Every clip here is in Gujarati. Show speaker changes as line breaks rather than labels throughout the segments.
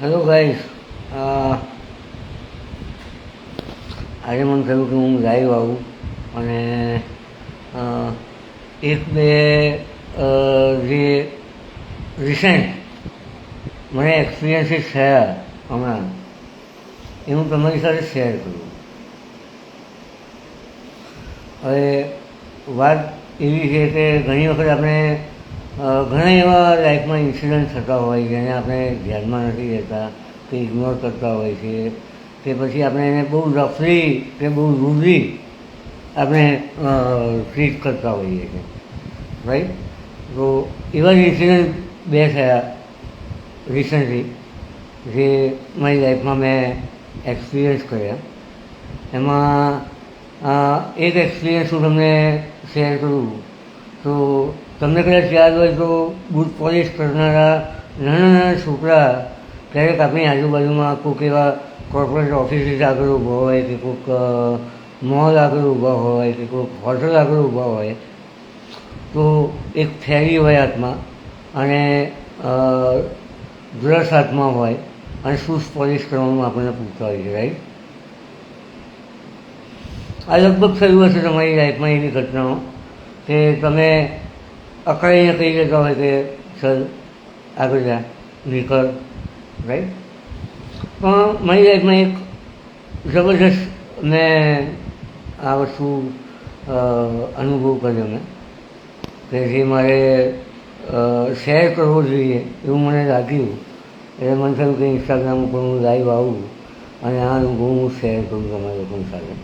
હેલો ગાઈસ, આજે મને થયું કે હું લાઈવ આવું અને એક બે જે રિસેન્ટ મને એક્સપિરિયન્સીસ થયા હમણાં એ હું તમારી સાથે શેર કરું. હવે વાત એવી છે કે ઘણી વખત આપણે ઘણા એવા લાઈફમાં ઇન્સિડન્ટ થતા હોય જેને આપણે ધ્યાનમાં નથી લેતા કે ઇગ્નોર કરતા હોય છે કે પછી આપણે એને બહુ રફલી કે બહુ રૂડલી આપણે ટ્રીટ કરતા હોઈએ છીએ, રાઈટ. તો એવા જ ઇન્સિડન્ટ બે થયા રિસન્ટલી જે મારી લાઈફમાં મેં એક્સપિરિયન્સ કર્યા. એમાં એક એક્સપિરિયન્સ હું તમને શેર કરું તો તમને કદાચ યાદ હોય તો બૂટ પોલિશ કરનારા નાના નાના છોકરા ક્યારેક આપણી આજુબાજુમાં કોઈક એવા કોર્પોરેટ ઓફિસીસ આગળ ઊભા હોય કે કોઈક મોલ આગળ ઊભા હોય કે કોઈક હોટલ આગળ ઊભા હોય તો એક થેલી હોય હાથમાં અને બ્રશ હાથમાં હોય અને શૂઝ પોલિશ કરવાનું આપણને પૂછતા હોય છે, રાઈટ. આ લગભગ થયું હશે તમારી લાઈફમાં એવી ઘટનાઓ કે તમે અકળાઈને કહી દેતા હોય કે ચલ આગળ જા, નીકળ, રાઈટ. પણ મારી લાઈફમાં એક જબરજસ્ત મેં આ વસ્તુ અનુભવ કર્યો મેં કે જે મારે શેર કરવો જોઈએ એવું મને લાગ્યું. એટલે મને થયું કે ઇન્સ્ટાગ્રામ ઉપર હું લાઈવ આવું અને આ અનુભવ હું શેર કરું તમારા લોકોની સાથે.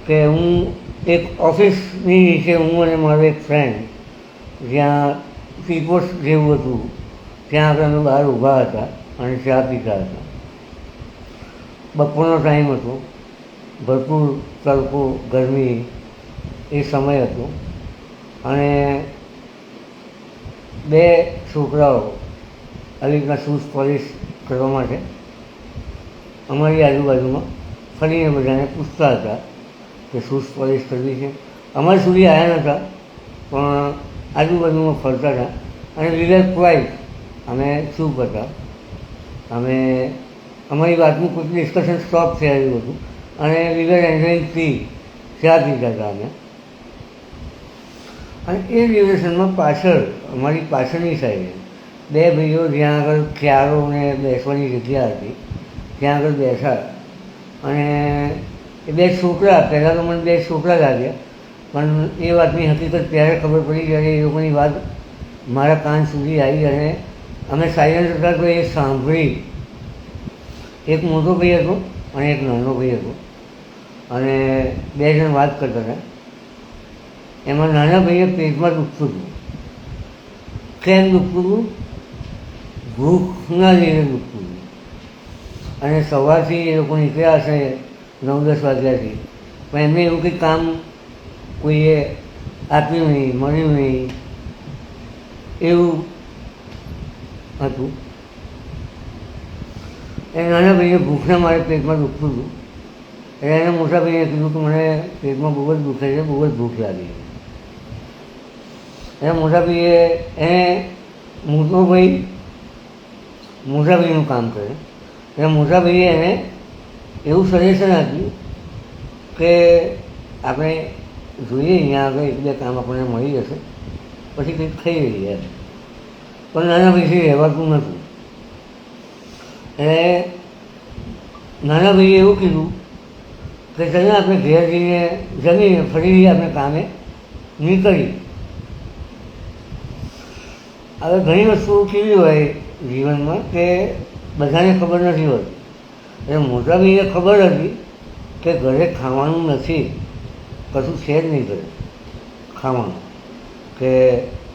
કે હું એક ઓફિસની નીચે હું અને મારો એક ફ્રેન્ડ જ્યાં ટીપોસ જેવું હતું ત્યાં આપણે અમે બહાર ઊભા હતા અને ચા પીતા હતા. બપોરનો ટાઈમ હતો, ભરપૂર તડકો ગરમી એ સમય હતો અને બે છોકરાઓ આવી રીતના શૂઝ પોલિશ કરવા માટે અમારી આજુબાજુમાં ફરીને બધાને પૂછતા હતા કે શૂઝ પોલિશ કરવી છે. અમારા સુધી આવ્યા નહોતા પણ આજુબાજુમાં ફરતા હતા અને વિવેક ક્વાઇટ અમે ચૂપ હતા. અમે અમારી વાતનું કોઈ ડિસ્કશન સ્ટોપ થયેલું હતું અને વિવેક એન્જોઈંગ ચા પીતા હતા અમે. અને એ ડ્યુરેશનમાં પાછળ અમારી પાછળની સાઈડે બે ભાઈઓ જ્યાં આગળ ક્યારો ને બેસવાની જગ્યા હતી ત્યાં આગળ બેઠા અને એ બે છોકરા, પહેલાં તો મને બે છોકરા લાગ્યા પણ એ વાતની હકીકત ત્યારે ખબર પડી જ્યારે એ લોકોની વાત મારા કાન સુધી આવી અને અમે સાયલન્ટ હતા તો એ સાંભળી. એક મોટો ભાઈ હતો અને એક નાનો ભાઈ હતો અને બે જણ વાત કરતા હતા. એમાં નાના ભાઈએ પેટમાં દુખતું હતું. કેમ દુખતું હતું? ભૂખના લીધે દુખતું હતું. અને સવારથી એ લોકો નીકળ્યા હશે 9-10 વાગ્યાથી પણ એમને એવું કંઈ કામ કોઈએ આપ્યું નહીં, મળ્યું નહીં એવું હતું. એ નાના ભાઈએ ભૂખના મારે પેટમાં દુખતું હતું એટલે એને મોટા ભાઈએ કીધું કે મને પેટમાં બહુ જ દુખે છે, બહુ જ ભૂખ લાગી. એટલે મોટા ભાઈએ મોટા ભાઈનું કામ કરે એટલે મોટા ભાઈએ એને એવું સજેશન આપ્યું કે આપણે જોઈએ અહીંયા આગળ એક બે કામ આપણને મળી જશે પછી કંઈક થઈ રહી એમ. પણ નાના ભાઈથી રહેવાતું નહોતું એટલે નાના ભાઈએ એવું કીધું કે ચાલો આપણે ઘેર જઈને જમીને ફરીથી આપણે કામે નીકળી. હવે ઘણી વસ્તુઓ કેવી હોય જીવનમાં કે બધાને ખબર નથી હોતી. એટલે મોટા ભાઈને ખબર હતી કે ઘરે ખાવાનું નથી, કશું છે જ નહીં ઘરે ખાવાનું, કે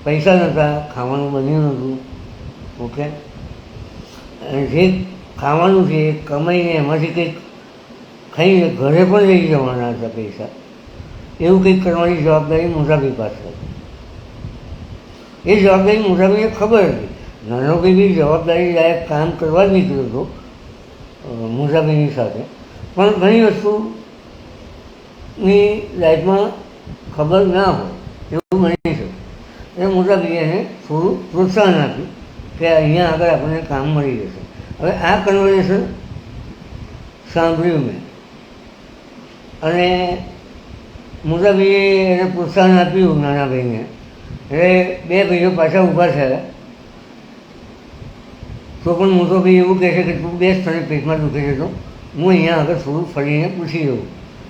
પૈસા નહોતા, ખાવાનું બન્યું નહોતું. ઓકે, અને જે ખાવાનું છે એ કમાઈને એમાંથી કંઈક ખાઈને ઘરે પણ લઈ જવાના હતા પૈસા, એવું કંઈક કરવાની જવાબદારી મોટાભાઈ પાસે હતી. એ જવાબદારી મોટાભાઈને ખબર હતી. નાનો ભાઈ બી જવાબદારી લાયક કામ કરવા જ નીકળ્યો હતો મોટાભાઈની સાથે, પણ ઘણી વસ્તુની લાઈફમાં ખબર ના હોય એવું બની શકે. એટલે મોટાભાઈએ એને થોડું પ્રોત્સાહન આપ્યું કે અહીંયા આગળ આપણને કામ મળી જશે. હવે આ કન્વર્ઝેશન સાંભળ્યું મેં અને મોટાભાઈએ એને પ્રોત્સાહન આપ્યું નાના ભાઈને. એટલે બે ભાઈઓ પાછા ઊભા થયા. તો પણ મોટો ભાઈ એવું કહે છે કે તું બેસ, તને પેટમાં દુખે છે તો હું અહીંયા આગળ થોડું ફરીને પૂછી લઉં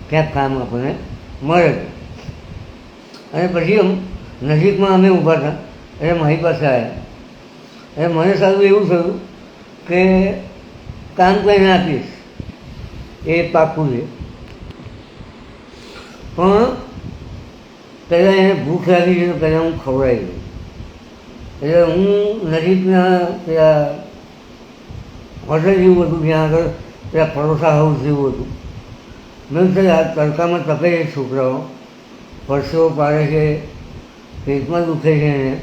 ક્યાંક કામ આપણને મળે. અને પછી નજીકમાં અમે ઊભા હતા એટલે મારી પાસે આવ્યા. એટલે મને સારું એવું થયું કે કામ કરીને આપીશ એ પાક્કું છે. પણ પહેલાં એને ભૂખ લાગી છે તો પહેલાં હું ખવડાવી દઉં. એટલે હું નજીકના પેલા હોટલ જેવું હતું જ્યાં આગળ પેલા પરોસા હાઉસ જેવું હતું. મેં કહ્યું આ તડકામાં તપે છે છોકરાઓ, પરસેવો પાડે છે, પેટમાં દુખે છે એને,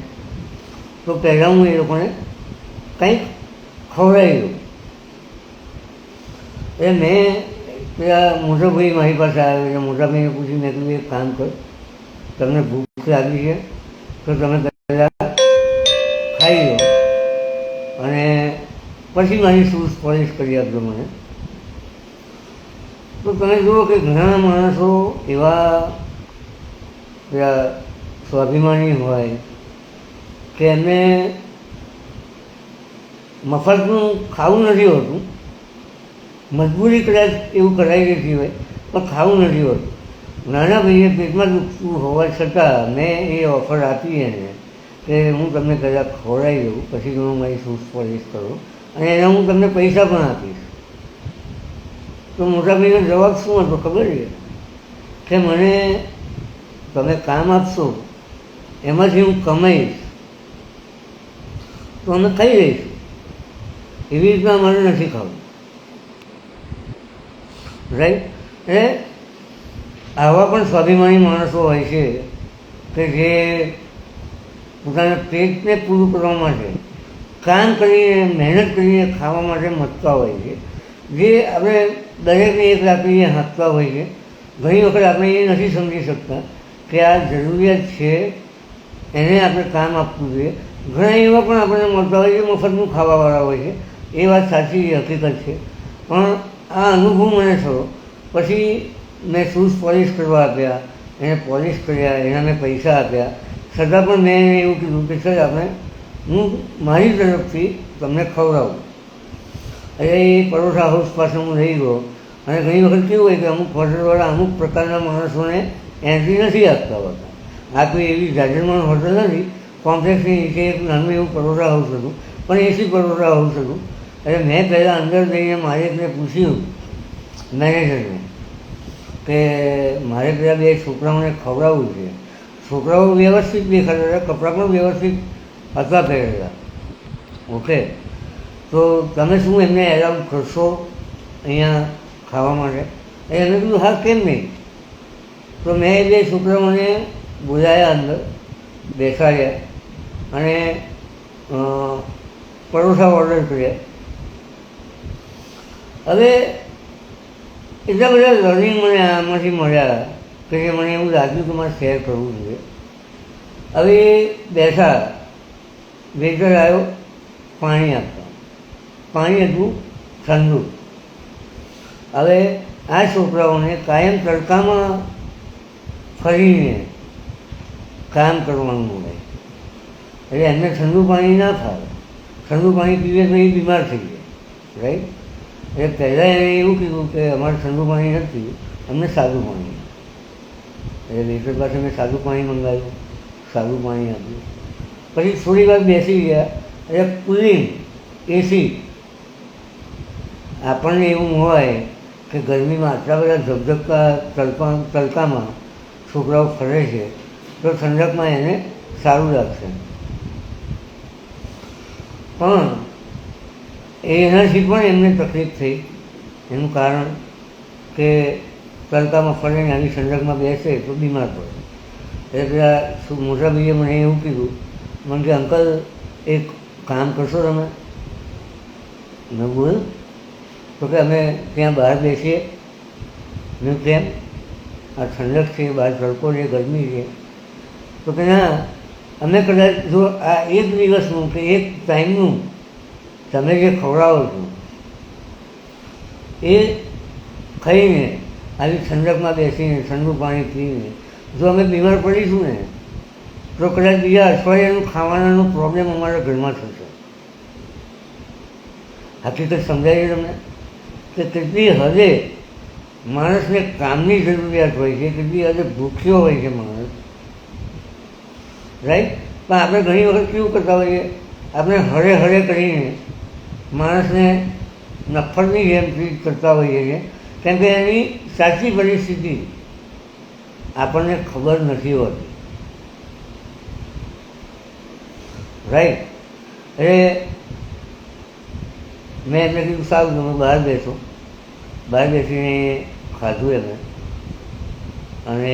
તો પહેલાં હું એ લોકોને કંઈક ખવડાવી દઉં. એટલે મેં પેલા મોટા ભાઈ મારી પાસે આવ્યો એટલે મોટા ભાઈને પૂછ્યું, મેં કીધું એક કામ કર, તમને ભૂખ લાગી છે તો તમે પહેલાં ખાઈ લો અને પછી મારી શૂઝ પોલિશ કરી આપજો મને. તો તમે જુઓ કે ઘણા માણસો એવા પેલા સ્વાભિમાની હોય કે એમને મફતનું ખાવું નથી હોતું, મજબૂરી કદાચ એવું કરાવી દેતી હોય પણ ખાવું નથી હોતું. નાના ભાઈએ પેટમાં દુખતું હોવા છતાં મેં એ ઓફર આપી એને કે હું તમને કદાચ ખવડાવી દઉં પછી હું મારી શૂઝ પોલિશ કરું અને એના હું તમને પૈસા પણ આપીશ. તો મોટા ભાઈનો જવાબ શું હતો ખબર છે કે મને તમે કામ આપશો એમાંથી હું કમાઈશ તો અમે ખાઈ લઈશું, એવી રીતના અમારે નથી ખાવું. રાઈટ? એટલે આવા પણ સ્વાભિમાની માણસો હોય છે કે જે પોતાના પેટને પૂરું કરવા માટે કામ કરીને મહેનત કરીને ખાવા માટે મથતા હોય છે, જે આપણે દરેકને એક રાખીને હાંકતા હોય છે. ઘણી વખત આપણે એ નથી સમજી શકતા કે આ જરૂરિયાત છે એને આપણે કામ આપવું જોઈએ. ઘણા એવા પણ આપણને મળતા હોય છે મફતનું ખાવાવાળા હોય છે, એ વાત સાચી હકીકત છે. પણ આ અનુભવ મને થયો પછી મેં શૂઝ પોલિશ કરવા આપ્યા, એને પોલિશ કર્યા, એના મેં પૈસા આપ્યા, છતાં પણ મેં એને એવું કીધું કે સર આપણે હું મારી તરફથી તમને ખવડાવું. એટલે એ પરોઠા હાઉસ પાસે હું રહી ગયો. અને ઘણી વખત કેવું હોય કે અમુક હોટલવાળા અમુક પ્રકારના માણસોને એન્ટ્રી નથી આપતા હોતા. આ કોઈ એવી જાજરમાન હોટલ નથી, કોમ્પ્લેક્સની નીચે એક નાનું એવું પરોઠા હાઉસ હતું, પણ એસી પરોઠા હાઉસ હતું. એટલે મેં પહેલાં અંદર જઈને માલિકને પૂછ્યું, મેનેજરને, કે મારે પેલા બે છોકરાઓને ખવડાવવું છે. છોકરાઓ વ્યવસ્થિત દેખાતા હતા, કપડાં પણ વ્યવસ્થિત હતા પહેરેલા. ઓકે, તો તમે શું એમને એલાઉ કરશો અહીંયા ખાવા માટે? એને કીધું હા, કેમ નહીં. તો મેં એ બે છોકરાઓને બોલાયા, અંદર બેસાડ્યા અને પરોઠા ઓર્ડર કર્યા. હવે એટલા બધા લર્નિંગ મને આમાંથી મળ્યા કે જે મને એવું લાગ્યું કે મારે શેર કરવું જોઈએ. હવે બેઠા, વેટર આવ્યો પાણી આપવા. પાણી હતું ઠંડુ. હવે આ છોકરાઓને કાયમ તડકામાં ફરીને કામ કરવાનું હોય એટલે એમને ઠંડુ પાણી ના ફાવે. ઠંડુ પાણી પીવે તો એ બીમાર થઈ જાય. રાઈટ? એટલે પહેલાં એને એવું કીધું કે અમારે ઠંડુ પાણી નથી, અમને સાદું પાણી. એટલે વેટર પાસે મેં સાદું પાણી મંગાવ્યું, સાદું પાણી આપ્યું. પછી થોડી વાર બેસી ગયા એટલે કુલિંગ એસી. આપણને એવું હોય કે ગરમીમાં આટલા બધા ધબધબતા તડકામાં છોકરાઓ ફરે છે તો ઠંડકમાં એને સારું લાગશે. પણ એનાથી પણ એમને તકલીફ થઈ. એનું કારણ કે તડકામાં ફરે ને આવી ઠંડકમાં બેસે તો બીમાર પડે. એટલે પેલા મોટા ભાઈએ મને એવું કીધું, મને કે અંકલ એક કામ કરશો તમે? મેં બોલ. તો કે અમે ત્યાં બહાર બેસીએ. મેં કેમ? આ ઠંડક છે, બહાર તડકો છે, ગરમી છે. તો કે ના, અમે કદાચ જો આ એક દિવસનું કે એક ટાઈમનું તમે જે ખવડાવો છો એ ખાઈને આવી ઠંડકમાં બેસીને ઠંડુ પાણી પીને જો અમે બીમાર પડીશું ને તો કદાચ બીજા અઠવાડિયાનું ખાવાનાનો પ્રોબ્લેમ અમારા ઘરમાં થશે. હકીકત સમજાય છે તમને કે કેટલી હદે માણસને કામની જરૂરિયાત હોય છે, કેટલી હદે ભૂખ્યો હોય છે માણસ, રાઈટ. પણ આપણે ઘણી વખત કેવું કરતા હોઈએ, આપણે હળે હળે કરીને માણસને નફ્ફરની જેમ ટ્રીટ કરતા હોઈએ છીએ, કેમ કે એની સાચી પરિસ્થિતિ આપણને ખબર નથી હોતી, રાઈટ. એટલે મેં એમને કીધું સારું તમે બહાર બેસો. બહાર બેસીને ખાધું એમને અને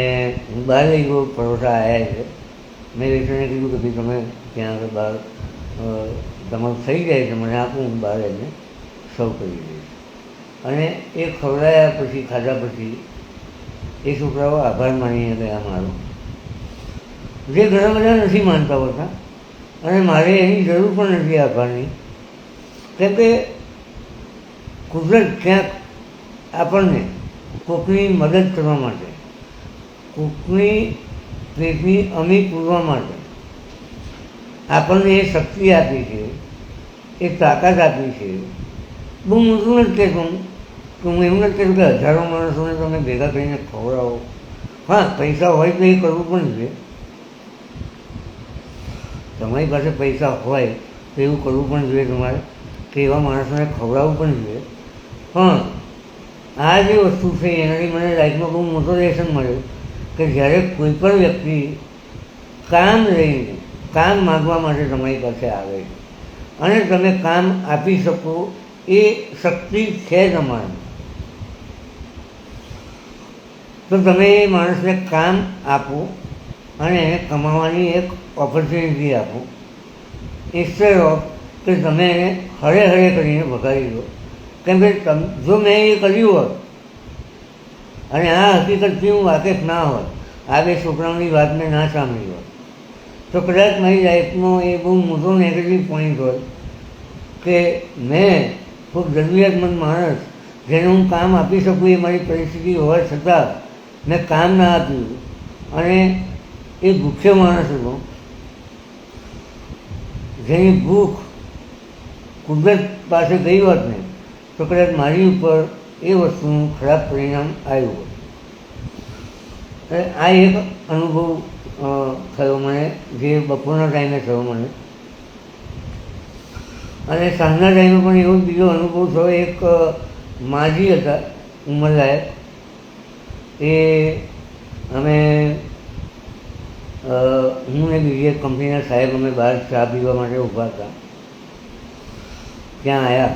હું બહાર લઈ ગયો, પરોઠા આવ્યા છે. મેં વેચને કીધું કે ભાઈ તમે ત્યાં આગળ બહાર તમારું થઈ જાય છે મને આપું, હું બહાર એને સર્વ કરી દઈશ. અને એ ખવડાયા પછી ખાધા પછી એ છોકરાઓ આભાર માનીને ગયા મારો, જે ઘણા બધા નથી માનતા હોતા અને મારે એની જરૂર પણ નથી આભારની, કેમ કે કુદરત ક્યાંક આપણને કોકની મદદ કરવા માટે, કોકની પેટની અમી પૂરવા માટે આપણને એ શક્તિ આપી છે, એ તાકાત આપી છે. બહુ મોટું નથી કહેતું કે હું એવું નથી કહેતું કે હજારો માણસોને તમે ભેગા કરીને ખવડાવો. હા, પૈસા હોય તો એ કરવું પણ જોઈએ, તમારી પાસે પૈસા હોય તો એવું કરવું પણ જોઈએ તમારે, કે એવા માણસોને ખવડાવવું પણ જોઈએ. પણ આ જે વસ્તુ છે એનાથી મને લાઈફમાં બહુ મોટો લેસન મળ્યો કે જ્યારે કોઈ પણ વ્યક્તિ કામ લઈને કામ માગવા માટે તમારી પાસે આવે અને તમે કામ આપી શકો એ શક્તિ છે તમારી, તો તમે એ માણસને કામ આપો અને એને કમાવાની એક ઓપોર્ચ્યુનિટી આપો, ઇન્સ્ટેડ ઓફ કે તમે એને હળે હળે કરીને ભગાડી દો. કેમ કે જો મેં એ કર્યું હોત અને આ હકીકતથી હું વાકેફ ના હોત, આ બે છોકરાઓની વાત મેં ના સાંભળી હોત, તો કદાચ મારી લાઈફનો એ બહુ મોટો નેગેટિવ પોઈન્ટ હોય કે મેં ખૂબ જરૂરિયાતમંદ માણસ જેને હું કામ આપી શકું એ મારી પરિસ્થિતિ હોવા છતાં મેં કામ ના આપ્યું અને એ ભૂખ્યો માણસ હતો જેની ભૂખ કુદરત પાસે ગઈ હોત ને તો કદાચ મારી ઉપર એ વસ્તુનું ખરાબ પરિણામ આવ્યું હોત. આ એક અનુભવ થયો મને, જે બપોરના ટાઈમે થયો મને. અને સાંજના ટાઈમે પણ એવો બીજો અનુભવ થયો. એક માજી હતા ઉંમરલાયક, એ અમે હું ને બીજી એક કંપનીના સાહેબ અમે બહાર ચા પીવા માટે ઊભા હતા. ત્યાં આવ્યા,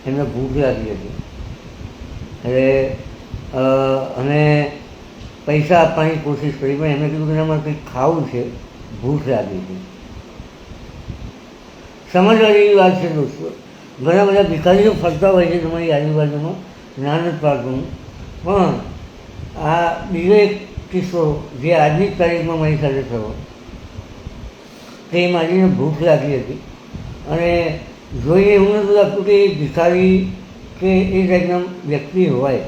એમને ભૂખ લાગી હતી એટલે અમે પૈસા આપવાની કોશિશ કરી, પણ એમને કીધું કે અમારે કંઈક ખાવું છે, ભૂખ લાગી છે. સમજવા જેવી વાત છે દોસ્તો. ઘણા બધા ભિખારીઓ ફરતા હોય છે તમારી આજુબાજુમાં, ના નથી પાડતું, પણ આ બીજો એક કિસ્સો જે આજની તારીખમાં મારી સાથે થયો, તે મારીને ભૂખ લાગી હતી અને જોઈએ એવું નથી લાગતું કે એ ભિખારી કે એ ટાઈપના વ્યક્તિ હોય,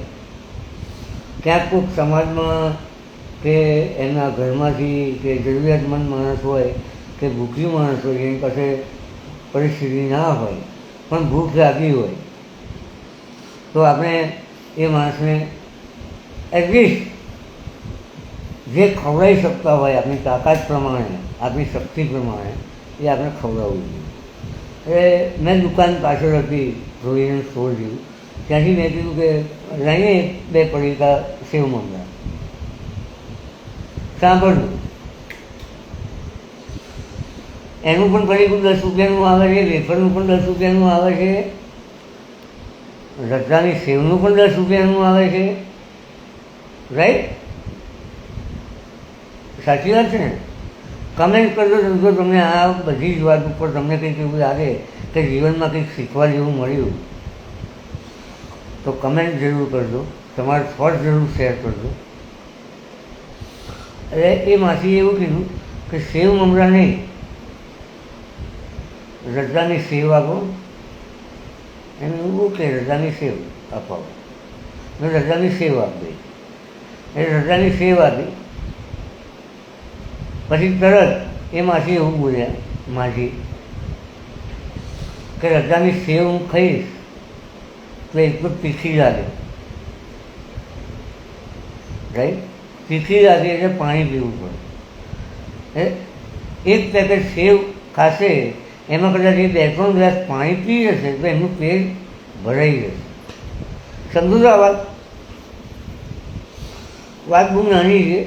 ક્યાંક કોઈક સમાજમાં કે એમના ઘરમાંથી કે જરૂરિયાતમંદ માણસ હોય કે ભૂખ્યું માણસ હોય, એની પાસે પરિસ્થિતિ ના હોય પણ ભૂખ લાગી હોય, તો આપણે એ માણસને એટલીસ્ટ જે ખવડાવી શકતા હોય આપણી તાકાત પ્રમાણે, આપણી શક્તિ પ્રમાણે, એ આપણે ખવડાવવું જોઈએ. એટલે મેં દુકાન પાછળ હતી પ્રોવિઝન સ્ટોર જેવું, ત્યાંથી મેં કીધું કે લઈને 2 પડીકા સેવ મમરા. સાંભળજો, એનું પણ પડીકું 10 રૂપિયાનું આવે છે, વેફરનું પણ 10 રૂપિયાનું આવે છે, રતાની સેવનું પણ 10 રૂપિયાનું આવે છે, રાઈટ? સાચી વાત છે ને? કમેન્ટ કરજો જો તમને આ બધી જ વાત ઉપર તમને કંઈક એવું લાગે કે જીવનમાં કંઈક શીખવા જેવું મળ્યું તો કમેન્ટ જરૂર કરજો, તમારા થોટ જરૂર શેર કરજો. એટલે એ માસીએ એવું કીધું કે સેવ મમરા નહીં, રજાની સેવ આપો. એમ ઓકે, રજાની સેવ અપાવો. મેં રજાની સેવ આપી. એ રજાની સેવ આપી પછી તરત એ માસી એવું બોલ્યા, માસી કે રજાની સેવ હું ખાઈશ તો એટલું તીખી લાગે, રાઈટ? તીખી લાગે એટલે પાણી પીવું પડે. એક પેકેટ સેવ ખાશે એમાં કદાચ એ 2-3 ગ્લાસ પાણી પી જશે તો એમનું પેટ ભરાઈ જશે. સમજો છો આ વાત બહુ નાની છે,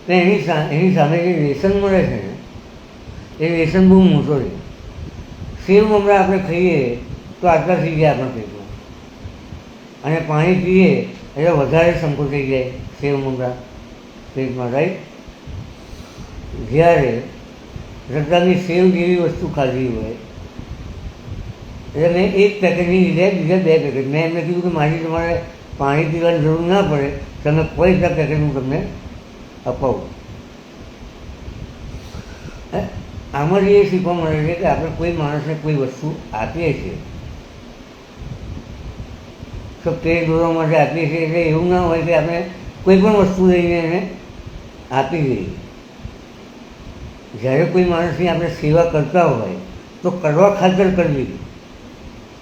તો એની સામે જે રેશન મળે છે ને એ રેશન બહુ મોટો છે. સેવ મમરા આપણે ખાઈએ તો આટલા થઈ જાય આપણા પેટમાં, અને પાણી પીએ એટલે વધારે સંકોચાઈ જાય સેવ મમરા પેટમાં, રાઈટ? જ્યારે રજાની સેવ જેવી વસ્તુ ખાધી હોય એટલે મેં એક પેકેટની લીધે બીજા 2 પેકેટ. મેં એમને કીધું કે મારી તમારે પાણી પીવાની જરૂર ના પડે, તમે કોઈ જ પેકેટ હું તમને અપાવું. આમાંથી એ શીખવા મળે છે કે આપણે કોઈ માણસને કોઈ વસ્તુ આપીએ છીએ તો પેટ દોરવા માટે આપીએ છીએ, એટલે એવું ના હોય કે આપણે કોઈ પણ વસ્તુ લઈને એને આપી દઈએ. જ્યારે કોઈ માણસની આપણે સેવા કરતા હોય તો કરવા ખાતર કરવી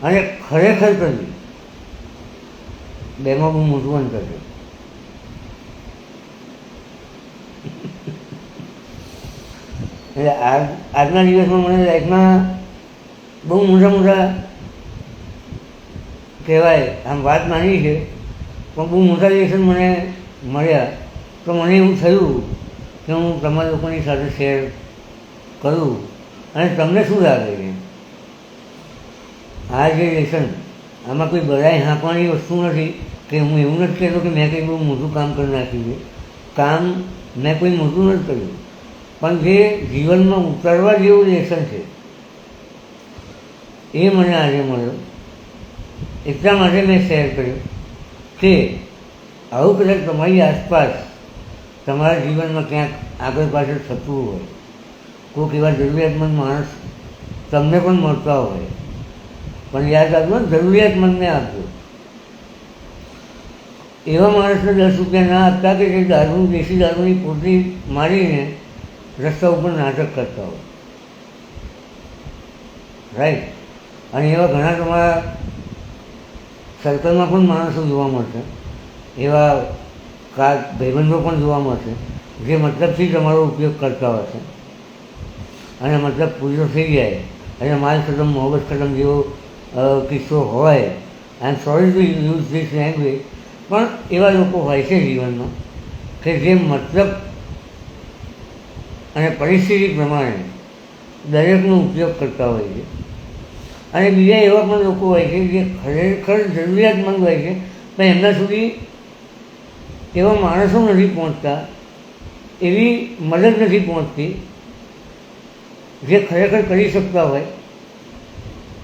અને ખરેખર કરવી, બેમાં બહુ મોટું અંતર છે. એટલે આજના દિવસમાં મને લાઈફમાં બહુ મોટા કહેવાય, આમ વાત નાની છે પણ બહુ મોટા લેસન મને મળ્યા. તો મને એવું થયું કે હું તમારા લોકોની સાથે શેર કરું અને તમને શું લાગે છે આ જે લેસન. આમાં કોઈ બધાય હાંકવાની વસ્તુ નથી કે હું એવું નથી કહેતો કે મેં કંઈ બહુ મોટું કામ કરી નાખ્યું છે. કામ મેં કોઈ મોટું નથી કર્યું, પણ જે જીવનમાં ઉતારવા જેવું લેસન છે એ મને આજે મળ્યો. એટલા માટે મેં શેર કર્યું કે આવું કદાચ તમારી આસપાસ તમારા જીવનમાં ક્યાંક આગળ પાછળ થતું હોય, કોઈક એવા જરૂરિયાતમંદ માણસ તમને પણ મળતા હોય, પણ યાદ રાખજો જરૂરિયાતમંદને આપજો. એવા માણસને 10 રૂપિયા ના આપતા કે જે દેશી દારૂની પોટલી મારીને રસ્તા ઉપર નાટક કરતા હોય, રાઈટ? અને એવા ઘણા તમારા સર્કલમાં પણ માણસો જોવા મળશે, એવા ભાઈબંધો પણ જોવા મળશે જે મતલબથી તમારો ઉપયોગ કરતા હશે, અને મતલબ પૂરો થઈ જાય અને માલ ખતમ મોહબ્બત ખતમ જેવો કિસ્સો હોય. I am sorry to use this language, પણ એવા લોકો હોય છે જીવનમાં કે જે મતલબ અને પરિસ્થિતિ પ્રમાણે દરેકનો ઉપયોગ કરતા હોય છે. અને બીજા એવા પણ લોકો હોય છે જે ખરેખર જરૂરિયાતમંદ હોય છે પણ એમના સુધી એવા માણસો નથી પહોંચતા, એવી મદદ નથી પહોંચતી જે ખરેખર કરી શકતા હોય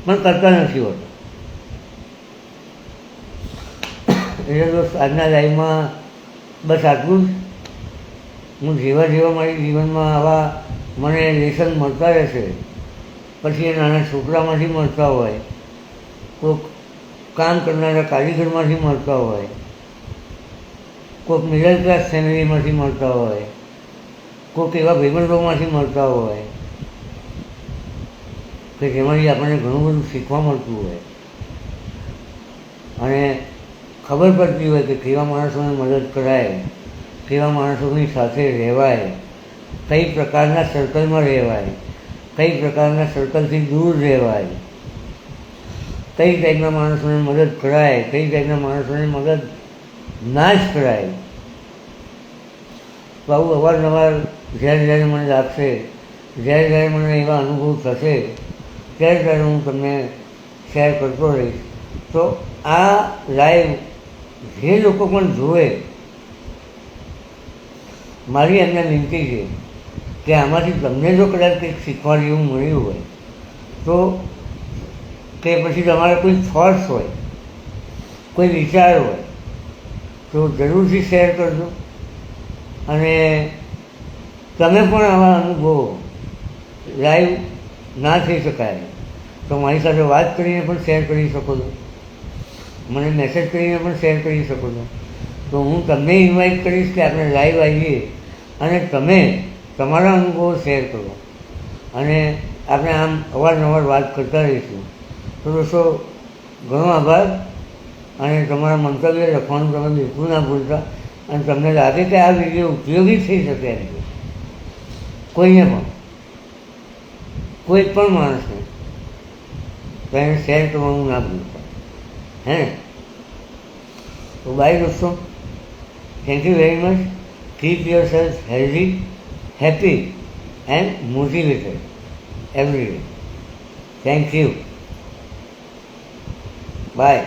પણ કરતા નથી હોતા. એટલે દોસ્ત આજના લાઈફમાં બસ આટલું જ. હું જેવા મારી જીવનમાં આવા મને લેસન મળતા રહેશે, પછી એ નાના છોકરામાંથી મળતા હોય, કોઈક કામ કરનારા કારીગરમાંથી મળતા હોય, કોઈક મિડલ ક્લાસ ફેમિલીમાંથી મળતા હોય, કોઈક એવા ભાઈબંધોમાંથી મળતા હોય કે જેમાંથી આપણને ઘણું બધું શીખવા મળતું હોય અને ખબર પડતી હોય કે કેવા માણસોને મદદ કરાય, કેવા માણસોની સાથે રહેવાય, કઈ પ્રકારના સર્કલમાં રહેવાય, કઈ પ્રકારના સર્કલથી દૂર રહેવાય, કઈ ટાઈપના માણસોને મદદ કરાય, કઈ ટાઈપના માણસોને મદદ ના જ કરાય. તો આવું અવારનવાર જ્યારે મને લાગશે, જ્યારે મને એવા અનુભવ થશે ત્યારે હું તમને શેર કરતો રહીશ. તો આ લાઈવ જે લોકો પણ જોવે, મારી એમને વિનંતી છે કે આમાંથી તમને જો કદાચ કંઈક શીખવા જેવું મળ્યું હોય તો, કે પછી તમારા કોઈ થોટ્સ હોય, કોઈ વિચાર હોય તો જરૂરથી શેર કરજો. અને તમે પણ આવા અનુભવો લાઈવ ના થઈ શકાય તો મારી સાથે વાત કરીને પણ શેર કરી શકો છો, મને મેસેજ કરીને પણ શેર કરી શકો છો. તો હું તમને ઇન્વાઇટ કરીશ કે આપણે લાઈવ આવીએ અને તમે તમારા અનુભવો શેર કરો અને આપણે આમ અવારનવાર વાત કરતા રહીશું. તો દોસ્તો, ઘણો આભાર અને તમારા મંતવ્ય લખવાનું તમે બિલકુલ ના ભૂલતા. અને તમને લાગે કે આ વિડીયો ઉપયોગી થઈ શકે એમ છે કોઈને પણ, કોઈ પણ માણસને, તો એને શેર કરવાનું ના ભૂલતા. હે ને? તો બાય દોસ્તો, thank you very much. Keep your self healthy, happy and motivated every day. Thank you. By.